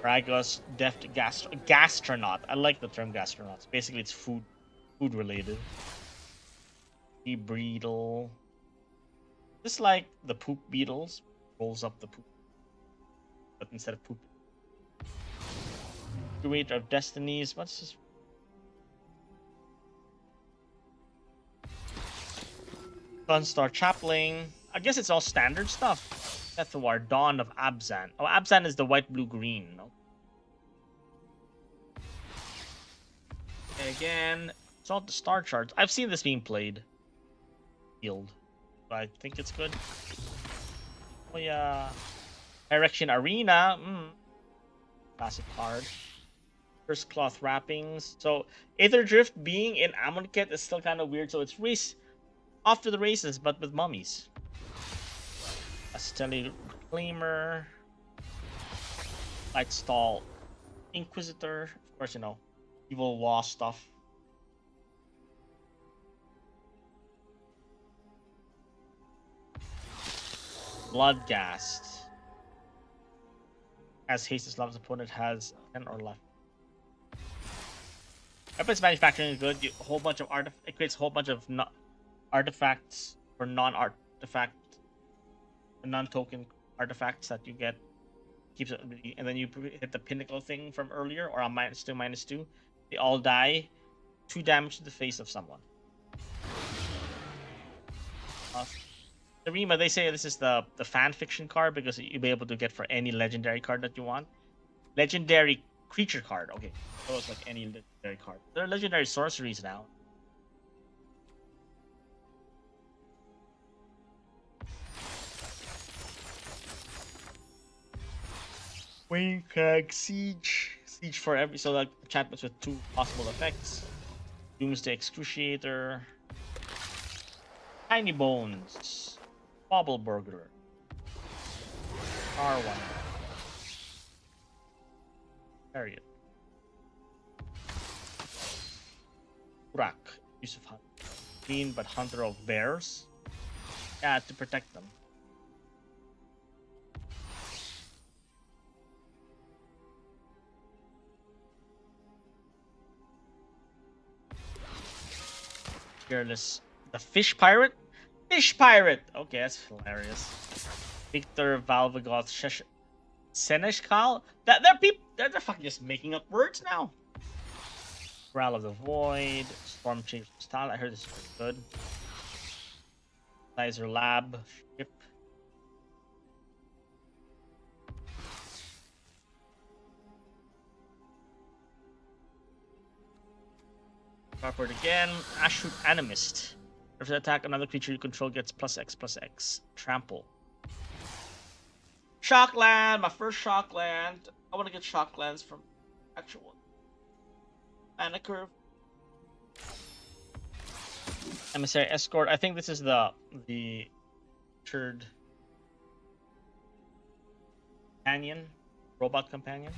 Speaker 1: Dragos, Deft Gastronaut. I like the term gastronauts. Basically, it's food related. Breedle. Just like the poop beetles, rolls up the poop. But instead of poop. Curator of Destinies. What's this? Sunstar Chaplain. I guess it's all standard stuff. Ethwar, Dawn of Abzan. Oh, Abzan is the white, blue, green. No? And again, it's all the star charts. I've seen this being played. Field. But I think it's good. Oh yeah. Erection Arena. Classic card. First Cloth Wrappings. So Aether Drift being in Amonkhet is still kind of weird. So it's race off to the races, but with mummies. Astelli Reclaimer. Lightstall Inquisitor. Of course, you know, evil law stuff. Bloodghast. As haste as love's opponent has 10 or left. Weapons manufacturing is good. A whole bunch of it creates a whole bunch of artifacts or non-artifact, non-token artifacts that you get. Keeps it, and then you hit the pinnacle thing from earlier, or a -2/-2. They all die. 2 damage to the face of someone. Narima, they say this is the fan fiction card because you'll be able to get for any legendary card that you want. Legendary creature card. Okay, so it's like any legendary card. There are legendary sorceries now. Waycrag Siege. Siege for every, so like enchantments with 2 possible effects. Doomsday Excruciator. Tiny Bones. Bobble Burglar. R1. Chariot. Urak. Use of Hunt. Clean but Hunter of Bears. Yeah, to protect them. Fearless. The Fish Pirate? Fish Pirate! Okay, that's hilarious. Victor Valvagoth Seneshkal? They're fucking just making up words now. Growl of the Void. Storm Change Style. I heard this is pretty good. Laser Lab. Ship. Cardboard again. Ashut Animist. If you attack another creature you control gets +X/+X. Trample. Shockland! My first Shockland. I want to get Shocklands from actual Mana Curve. Emissary Escort. I think this is the third companion. Robot companion.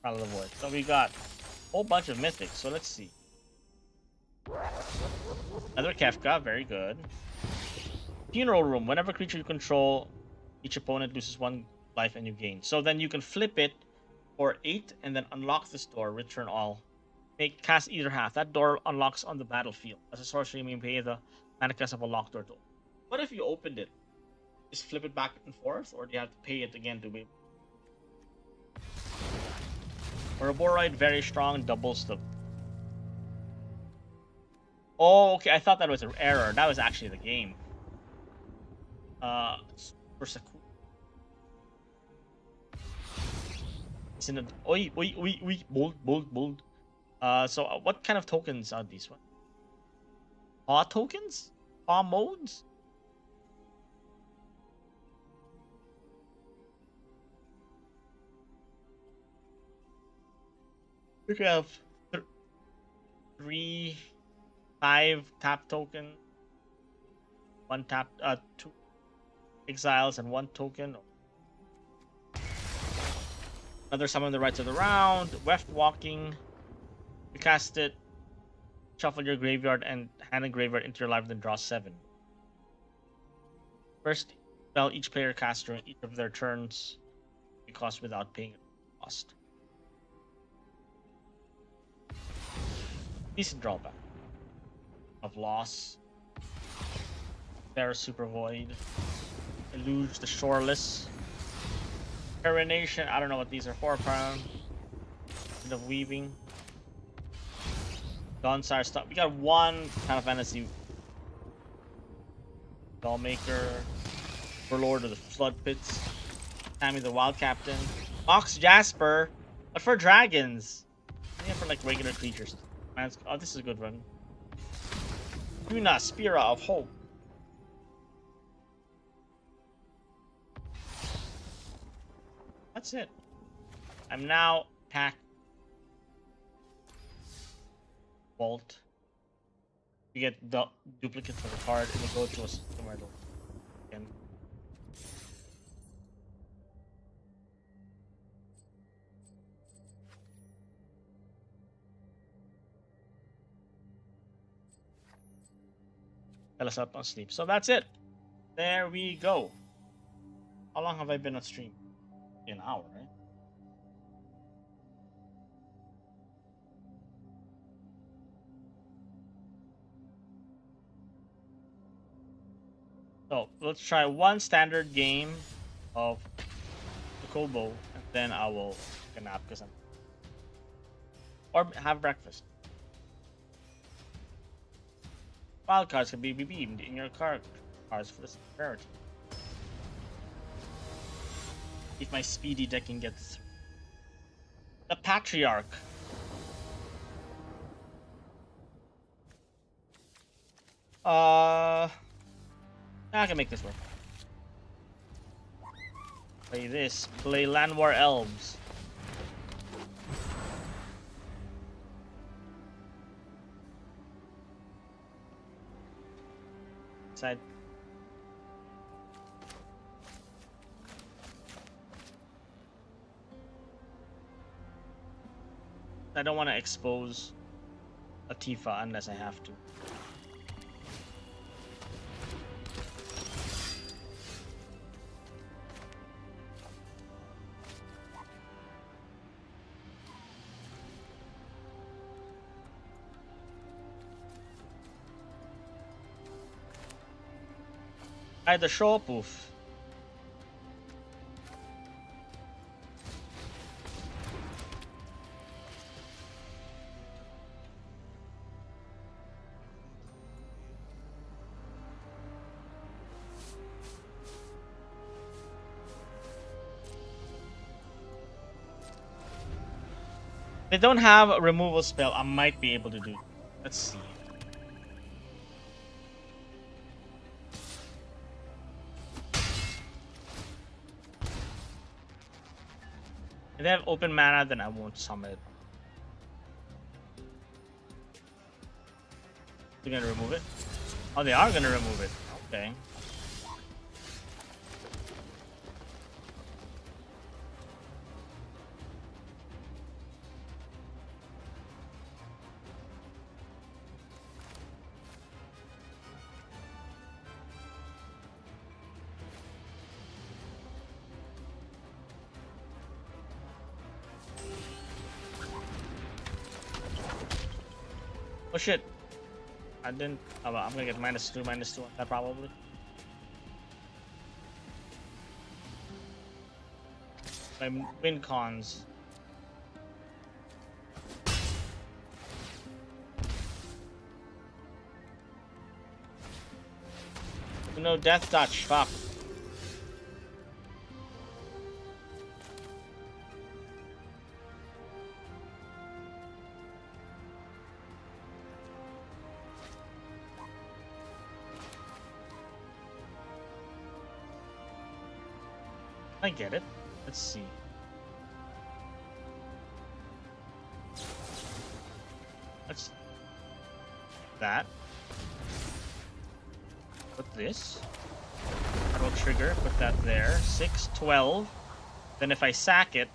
Speaker 1: Rattle the Void. So we got a whole bunch of mythics. So let's see. Another Kefka, very good. Funeral Room. Whenever creature you control, each opponent loses 1 life and you gain. So then you can flip it for 8 and then unlock this door, return all. Cast either half. That door unlocks on the battlefield. As a sorcery, you may pay the mana cost of a locked door. What if you opened it? Just flip it back and forth, or do you have to pay it again to be? Ouroborite, very strong, doubles the... Oh, okay, I thought that was an error. That was actually the game. Super Saku. It's in the... Oi, oi, oi, oi. Bold, bold, bold. So what kind of tokens are these ones? Paw tokens? Paw modes? We could have 3, 5 tap token, 1 tap, 2 exiles and 1 token. Another summon the right to the round. Weft walking. You cast it. Shuffle your graveyard and hand a graveyard into your library, then draw 7. First spell each player casts during each of their turns. You cost without paying a cost. Decent drawback. Of loss. Terra Super Void. Eluge the Shoreless. Perenation, I don't know what these are for. Bit of Weaving. Dawnspire stuff. We got 1 Final Fantasy. Dollmaker. Overlord of the Flood Pits. Tammy the Wild Captain. Ox Jasper. But for dragons. Yeah, for like regular creatures. Man, oh, this is a good run. Yuna, Spira of Hope. That's it. I'm now packed. Vault. You get the duplicates of the card and you go to a somewhere again. Tell us up on sleep. So that's it. There we go. How long have I been on stream? An hour, right? So let's try 1 standard game of the Kobo, and then I will take a nap because or have breakfast. Wild cards can be beamed in your cards for this rarity. If my speedy deck can get this. The Patriarch. I can make this work. Play this. Play Llanowar Elves. Side. I don't want to expose a Tifa unless I have to. The Shopoof. They don't have a removal spell. I might be able to do. Let's see. If they have open mana, then I won't summon it. They're gonna remove it? Oh, they are gonna remove it. Okay. Oh shit. I didn't. Oh, well, I'm gonna get -2 on that probably. My win cons. No death touch. Fuck. I get it. Let's see. Let's that. Put this. That'll trigger. Put that there. 6, 12. Then if I sack it,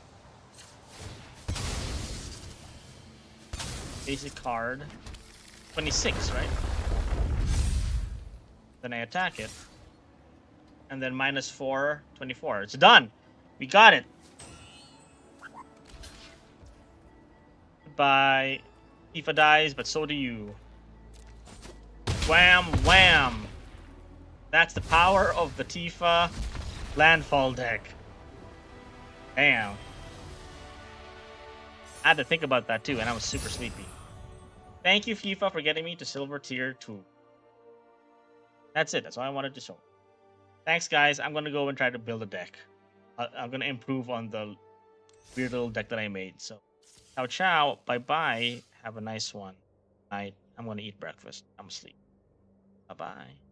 Speaker 1: basic card. 26, right? Then I attack it. And then -4, 24. It's done. We got it. Goodbye. Tifa dies, but so do you. Wham, wham. That's the power of the Tifa landfall deck. Damn. I had to think about that too, and I was super sleepy. Thank you, FIFA, for getting me to Silver Tier 2. That's it. That's all I wanted to show. Thanks, guys. I'm going to go and try to build a deck. I'm going to improve on the weird little deck that I made. So, ciao, ciao. Bye-bye. Have a nice one. Night. I'm going to eat breakfast. I'm asleep. Bye-bye.